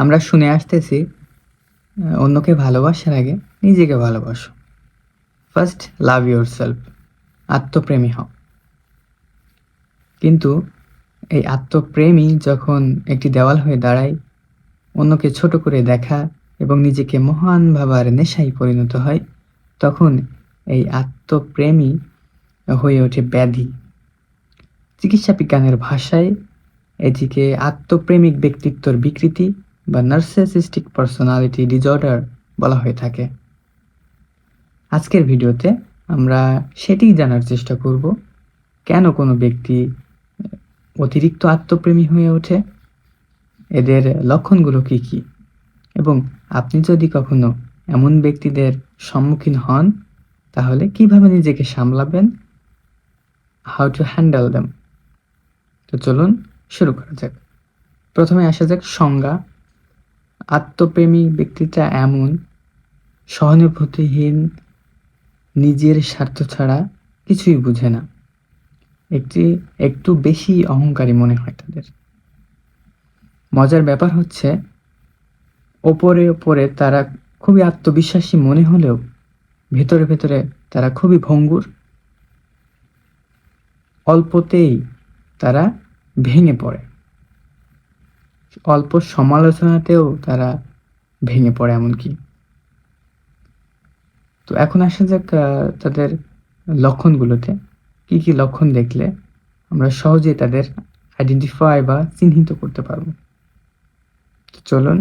আমরা শুনে আসতেছি অন্যকে ভালোবাসার আগে নিজেকে ভালোবাসো। ফার্স্ট লাভ ইয়োরসেলফ, আত্মপ্রেমী হও। কিন্তু এই আত্মপ্রেমই যখন একটি দেওয়াল হয়ে দাঁড়ায়, অন্যকে ছোট করে দেখা এবং নিজেকে মহান ভাবার নেশায় পরিণত হয়, তখন এই আত্মপ্রেমই হয়ে ওঠে ব্যাধি। চিকিৎসা বিজ্ঞানের ভাষায় এটিকে আত্মপ্রেমিক ব্যক্তিত্বর বিকৃতি বা নার্সিসিস্টিক পার্সোনালিটি ডিসঅর্ডার বলা হয়ে থাকে। আজকের ভিডিওতে আমরা সেটিই জানার চেষ্টা করব, কেন কোনো ব্যক্তি অতিরিক্ত আত্মপ্রেমী হয়ে ওঠে, এদের লক্ষণগুলো কী কী, এবং আপনি যদি কখনো এমন ব্যক্তিদের সম্মুখীন হন তাহলে কিভাবে নিজেকে সামলাবেন, হাউ টু হ্যান্ডেল দেম। তো চলুন শুরু করা যাক। প্রথমে আসা যাক সংজ্ঞা। আত্মপ্রেমী ব্যক্তিটা এমন সহানুভূতিহীন, নিজের স্বার্থ ছাড়া কিছুই বুঝে না, একটু বেশি অহংকারী মনে হয় তাদের। মজার ব্যাপার হচ্ছে, ওপরে ওপরে তারা খুবই আত্মবিশ্বাসী মনে হলেও ভেতরে ভেতরে তারা খুবই ভঙ্গুর। অল্পতেই তারা ভেঙে পড়ে, অল্প সমালোচনাতেও তারা ভেঙে পড়ে এমনকি। তো এখন আসা যাক তাদের লক্ষণগুলোতে। কি কি লক্ষণ দেখলে আমরা সহজেই তাদের আইডেন্টিফাই বা চিহ্নিত করতে পারবো। তো চলুন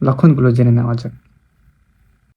লক্ষণগুলো জেনে নেওয়া যাক।